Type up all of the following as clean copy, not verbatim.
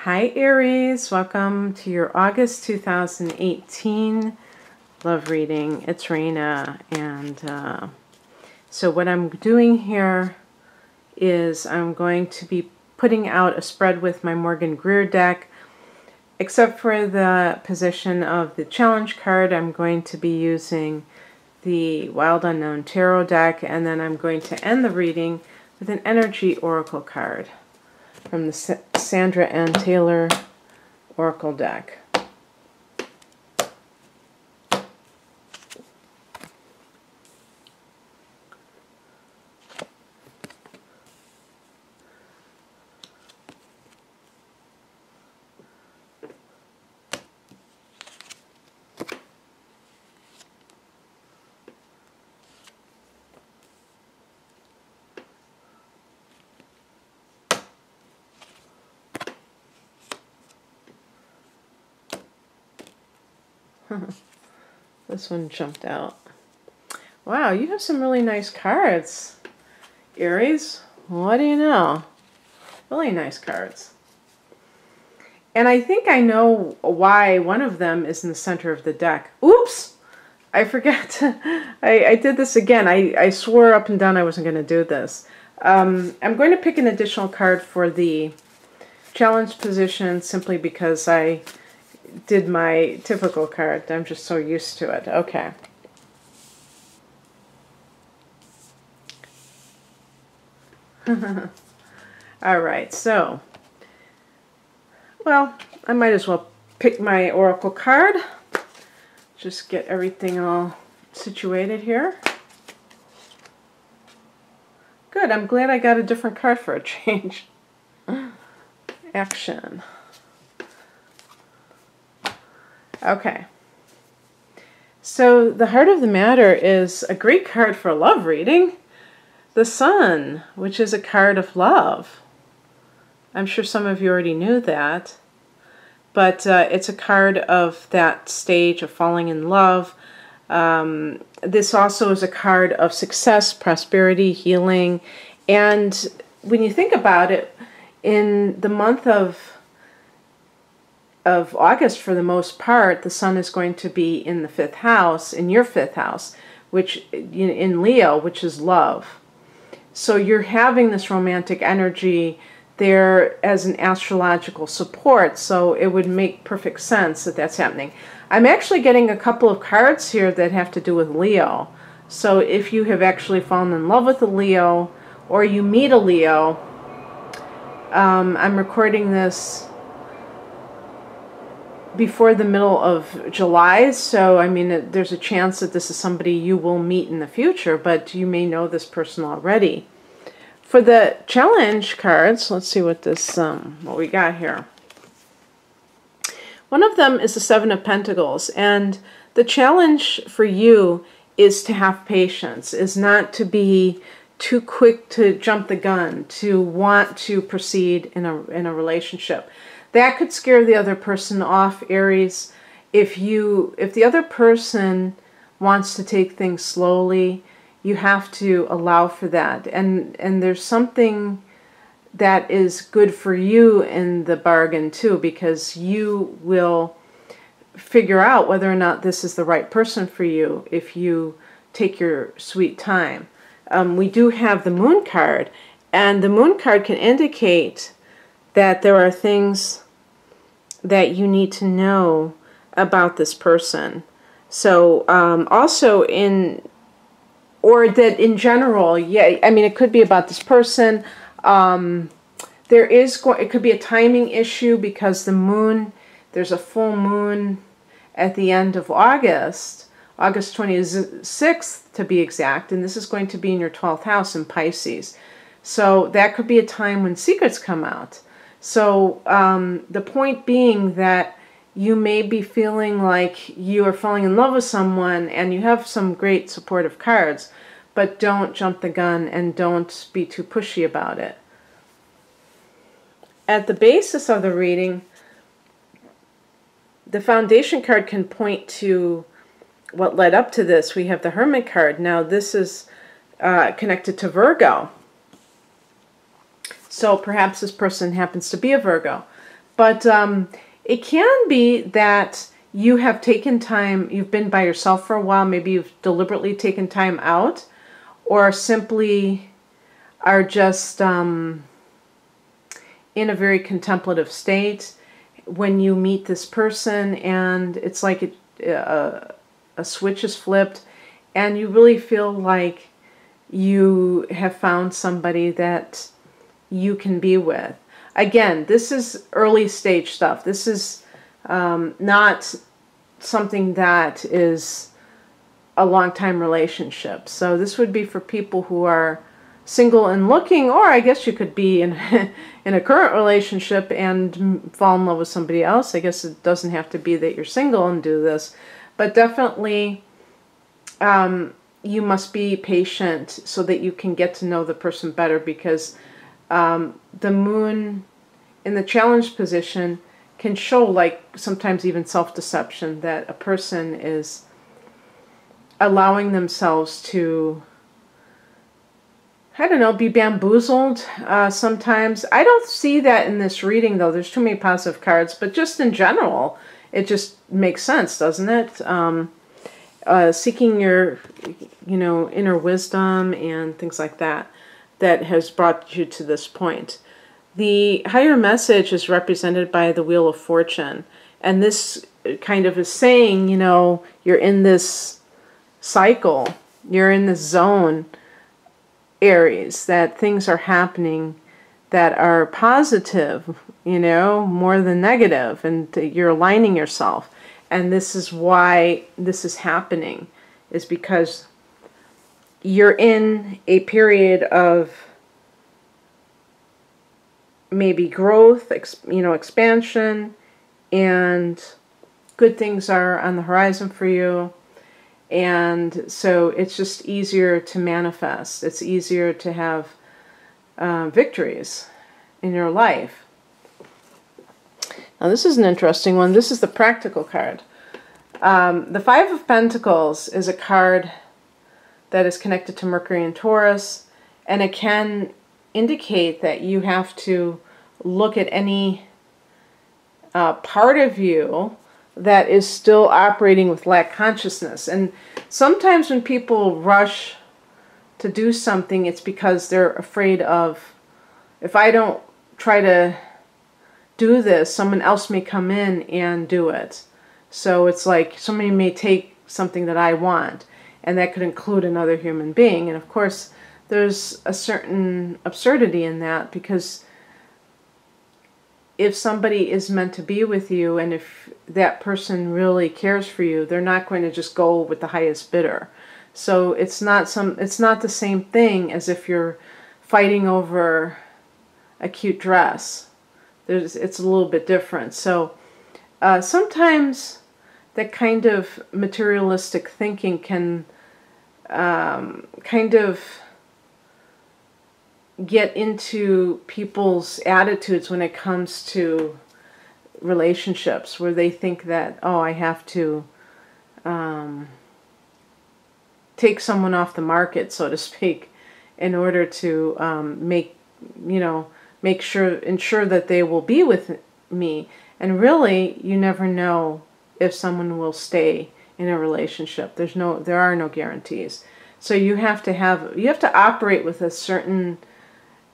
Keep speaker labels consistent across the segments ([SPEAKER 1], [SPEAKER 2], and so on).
[SPEAKER 1] Hi Aries, welcome to your August 2018 love reading. It's Raina, and so what I'm doing here is I'm going to be putting out a spread with my Morgan Greer deck. Except for the position of the challenge card, I'm going to be using the Wild Unknown Tarot deck, and then I'm going to end the reading with an energy oracle card from the Sandra Ann Taylor Oracle deck. This one jumped out. Wow, you have some really nice cards, Aries. What do you know? Really nice cards. And I think I know why one of them is in the center of the deck. Oops! I forgot. I did this again. I swore up and down I wasn't going to do this. I'm going to pick an additional card for the challenge position simply because I did my typical card. I'm just so used to it. Okay. All right, so, well, I might as well pick my oracle card. Just get everything all situated here. Good, I'm glad I got a different card for a change. Action. Okay. So the heart of the matter is a great card for a love reading. The Sun, which is a card of love. I'm sure some of you already knew that. But it's a card of that stage of falling in love. This also is a card of success, prosperity, healing. And when you think about it, in the month of August, for the most part, the Sun is going to be in the 5th house, in your 5th house, which in Leo, which is love. So you're having this romantic energy there as an astrological support, so it would make perfect sense that that's happening. I'm actually getting a couple of cards here that have to do with Leo. So if you have actually fallen in love with a Leo, or you meet a Leo, I'm recording this before the middle of July, so I mean there's a chance that this is somebody you will meet in the future, but you may know this person already. For the challenge cards, let's see what this what we got here. One of them is the 7 of Pentacles, and the challenge for you is to have patience, is not to be too quick to jump the gun, to want to proceed in a relationship. That could scare the other person off, Aries. If the other person wants to take things slowly, you have to allow for that. And there's something that is good for you in the bargain too, because you will figure out whether or not this is the right person for you if you take your sweet time. We do have the Moon card, and the Moon card can indicate that there are things that you need to know about this person. So also or that in general, yeah, I mean, it could be about this person. It could be a timing issue because the moon, there's a full moon at the end of August 26th to be exact, and this is going to be in your 12th house in Pisces. So that could be a time when secrets come out. So the point being that you may be feeling like you are falling in love with someone and you have some great supportive cards, but don't jump the gun and don't be too pushy about it. At the basis of the reading, the foundation card can point to what led up to this. We have the Hermit card. Now this is connected to Virgo. So perhaps this person happens to be a Virgo. But it can be that you have taken time, you've been by yourself for a while, maybe you've deliberately taken time out, or simply are just in a very contemplative state when you meet this person, and it's like a switch is flipped, and you really feel like you have found somebody that you can be with. Again, this is early stage stuff. This is not something that is a long-time relationship. So this would be for people who are single and looking, or I guess you could be in in a current relationship and fall in love with somebody else. I guess it doesn't have to be that you're single and do this, but definitely you must be patient so that you can get to know the person better, because the moon in the challenge position can show, like, sometimes even self-deception, that a person is allowing themselves to, I don't know, be bamboozled sometimes. I don't see that in this reading, though. There's too many positive cards, but just in general, it just makes sense, doesn't it? Seeking your, inner wisdom and things like that, that has brought you to this point. The higher message is represented by the Wheel of Fortune, and this kind of is saying, you're in this cycle, you're in this zone, Aries, that things are happening that are positive, more than negative, and you're aligning yourself. And this is why this is happening, is because you're in a period of maybe growth, expansion, and good things are on the horizon for you. And so it's just easier to manifest. It's easier to have victories in your life. Now this is an interesting one. This is the practical card. The Five of Pentacles is a card that is connected to Mercury and Taurus, and it can indicate that you have to look at any part of you that is still operating with lack consciousness. And sometimes when people rush to do something, it's because they're afraid of, if I don't try to do this, someone else may come in and do it. So it's like somebody may take something that I want, and that could include another human being. And of course, there's a certain absurdity in that, because if somebody is meant to be with you, and if that person really cares for you, they're not going to just go with the highest bidder. So it's not the same thing as if you're fighting over a cute dress. It's a little bit different. So sometimes that kind of materialistic thinking can kind of get into people's attitudes when it comes to relationships, where they think that, oh, I have to take someone off the market, so to speak, in order to ensure that they will be with me. And really, you never know if someone will stay in a relationship. There are no guarantees. So you have to operate with a certain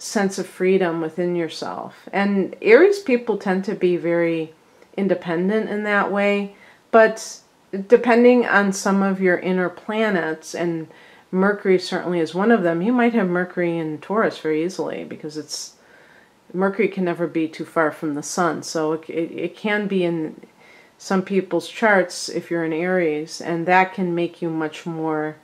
[SPEAKER 1] sense of freedom within yourself. And Aries people tend to be very independent in that way, but depending on some of your inner planets, and Mercury certainly is one of them, you might have Mercury in Taurus very easily, because Mercury can never be too far from the sun. So it can be in some people's charts if you're in Aries, and that can make you much more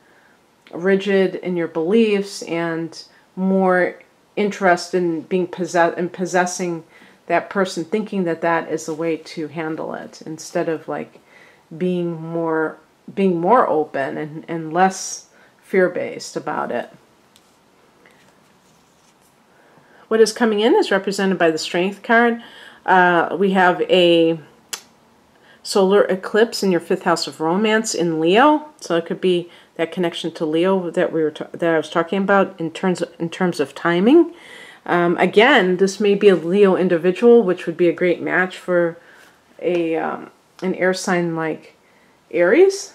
[SPEAKER 1] rigid in your beliefs and more interested in being possessing that person, thinking that that is the way to handle it, instead of like being more open and less fear-based about it. What is coming in is represented by the Strength card. We have a solar eclipse in your 5th house of romance in Leo, so it could be that connection to Leo that I was talking about in terms of timing. Again, this may be a Leo individual, which would be a great match for an air sign like Aries.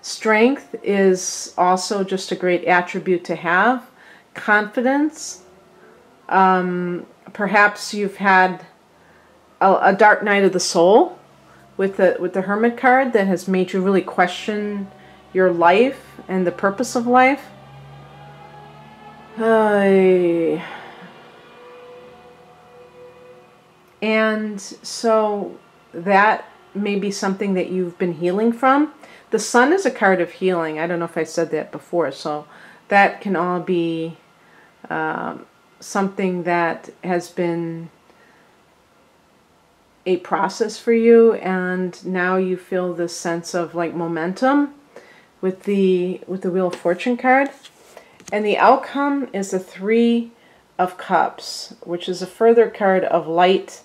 [SPEAKER 1] Strength is also just a great attribute to have. Confidence. Perhaps you've had a dark night of the soul with the Hermit card that has made you really question your life and the purpose of life. And so that may be something that you've been healing from. The Sun is a card of healing. I don't know if I said that before. So that can all be something that has been a process for you, and now you feel this sense of like momentum with the Wheel of Fortune card. And the outcome is the Three of Cups, which is a further card of light,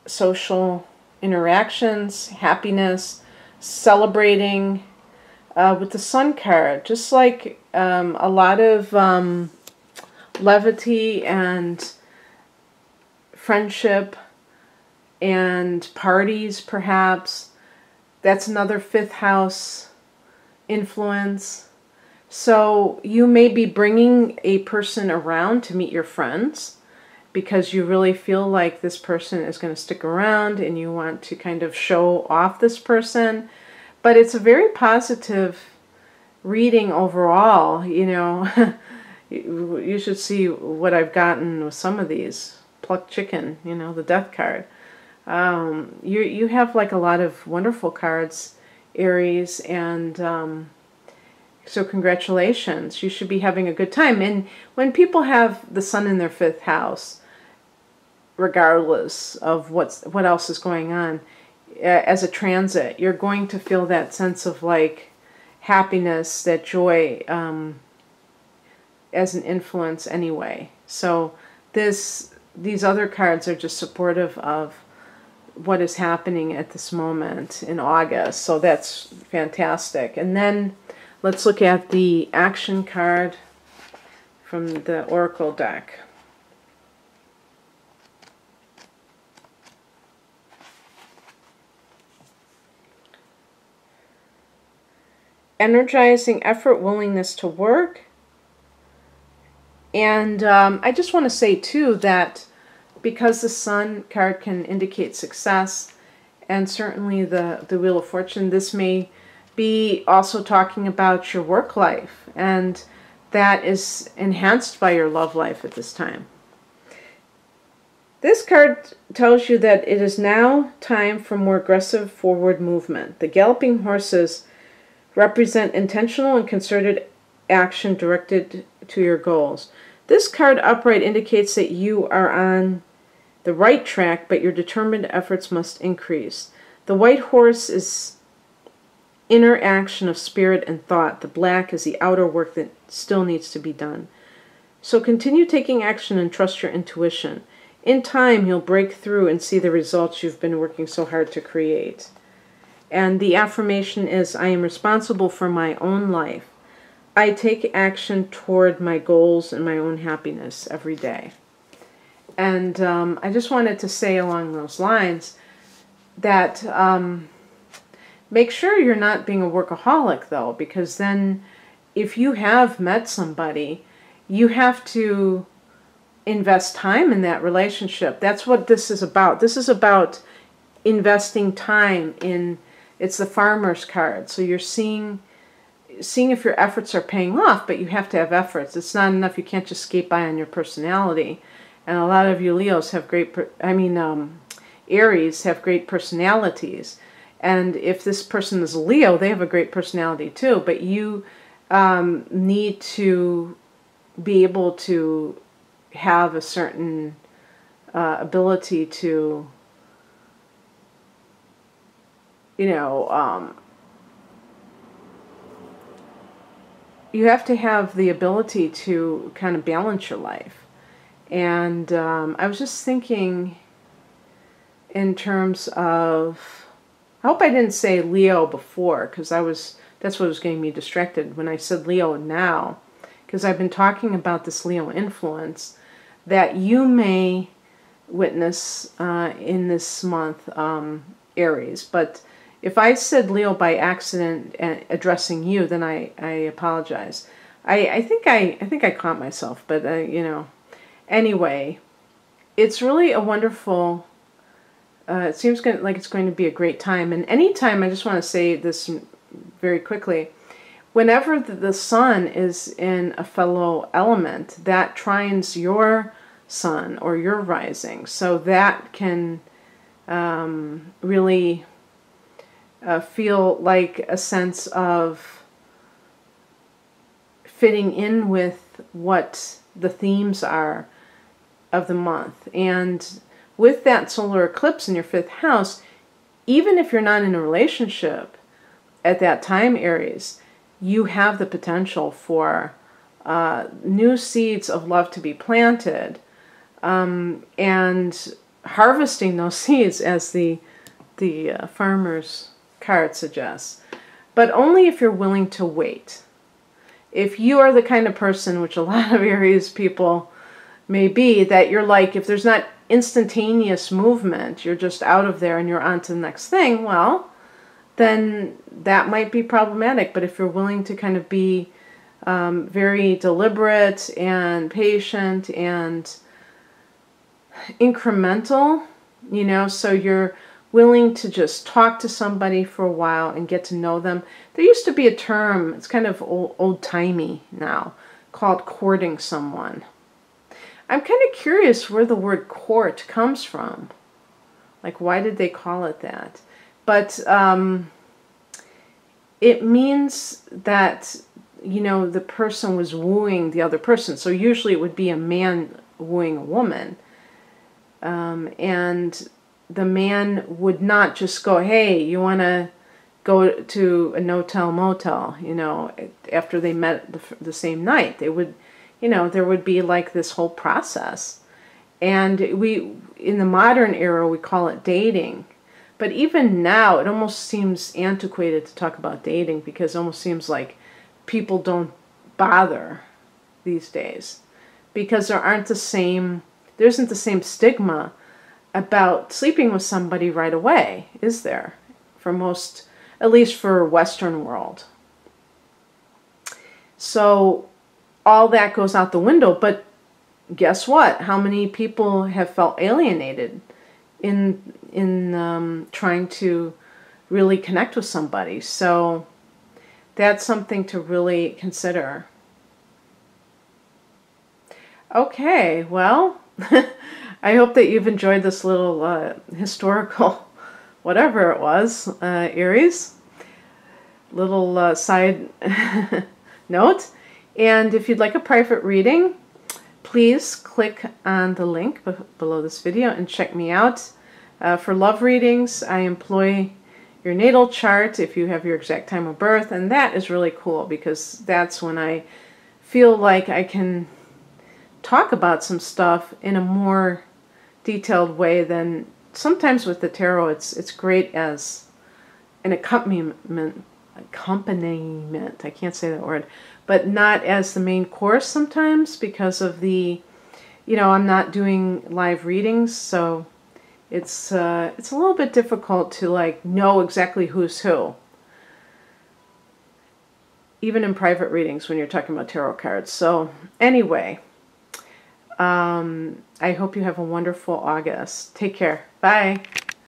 [SPEAKER 1] social interactions, happiness, celebrating, with the Sun card, just like a lot of levity and friendship and parties, perhaps. That's another fifth house influence. So you may be bringing a person around to meet your friends because you really feel like this person is going to stick around and you want to kind of show off this person. But it's a very positive reading overall. You know, you should see what I've gotten with some of these. Plucked chicken, you know, the death card. You have like a lot of wonderful cards, Aries, and so congratulations. You should be having a good time. And when people have the Sun in their fifth house, regardless of what else is going on, as a transit, you're going to feel that sense of like happiness, that joy, as an influence anyway. So these other cards are just supportive of what is happening at this moment in August. So that's fantastic. And then let's look at the action card from the Oracle deck. Energizing effort, willingness to work. And I just want to say too that because the Sun card can indicate success, and certainly the Wheel of Fortune, this may be also talking about your work life, and that is enhanced by your love life at this time. This card tells you that it is now time for more aggressive forward movement. The galloping horses represent intentional and concerted action directed to your goals. This card upright indicates that you are on the right track, but your determined efforts must increase. The white horse is inner action of spirit and thought. The black is the outer work that still needs to be done. So continue taking action and trust your intuition. In time, you'll break through and see the results you've been working so hard to create. And the affirmation is, I am responsible for my own life. I take action toward my goals and my own happiness every day. And I just wanted to say along those lines that make sure you're not being a workaholic, though, because then if you have met somebody, you have to invest time in that relationship. That's what this is about. This is about investing time in, it's the Farmer's card. So you're seeing if your efforts are paying off, but you have to have efforts. It's not enough. You can't just skate by on your personality. And a lot of you Leos have great, Aries have great personalities. And if this person is a Leo, they have a great personality too. But you need to be able to have a certain ability to, you have to have the ability to kind of balance your life. And I was just thinking in terms of, I hope I didn't say Leo before, because that's what was getting me distracted when I said Leo now, because I've been talking about this Leo influence that you may witness in this month, Aries. But if I said Leo by accident addressing you, then I apologize. I think I caught myself, but you know, anyway, it's really a wonderful. It seems like it's going to be a great time. And anytime, I just want to say this very quickly, whenever the sun is in a fellow element, that trines your sun or your rising. So that can really feel like a sense of fitting in with what the themes are of the month. And with that solar eclipse in your 5th house, even if you're not in a relationship at that time, Aries, you have the potential for new seeds of love to be planted, and harvesting those seeds, as the farmer's card suggests. But only if you're willing to wait. If you are the kind of person, which a lot of Aries people may be, that you're like, if there's not instantaneous movement, you're just out of there and you're on to the next thing, well, then that might be problematic. But if you're willing to kind of be very deliberate and patient and incremental, you know, so you're willing to just talk to somebody for a while and get to know them. There used to be a term, it's kind of old-timey now, called courting someone. I'm kind of curious where the word court comes from. Like, why did they call it that? But it means that, you know, the person was wooing the other person. So usually it would be a man wooing a woman. And the man would not just go, hey, you want to go to a no-tell motel, you know, after they met the same night. They would, you know, there would be like this whole process. And in the modern era, we call it dating. But even now, it almost seems antiquated to talk about dating, because it almost seems like people don't bother these days, because there isn't the same stigma about sleeping with somebody right away, is there? For most, at least for Western world. So all that goes out the window. But guess what? How many people have felt alienated in trying to really connect with somebody? So that's something to really consider. Okay, well, I hope that you've enjoyed this little historical, whatever it was, Aries, little side note. And if you'd like a private reading, please click on the link below this video and check me out. For love readings, I employ your natal chart if you have your exact time of birth, and that is really cool, because that's when I feel like I can talk about some stuff in a more detailed way than sometimes with the tarot. It's great as an accompaniment, I can't say that word, but not as the main course sometimes, because of the, you know, I'm not doing live readings, so it's a little bit difficult to like know exactly who's who, even in private readings when you're talking about tarot cards. So anyway, I hope you have a wonderful August. Take care. Bye.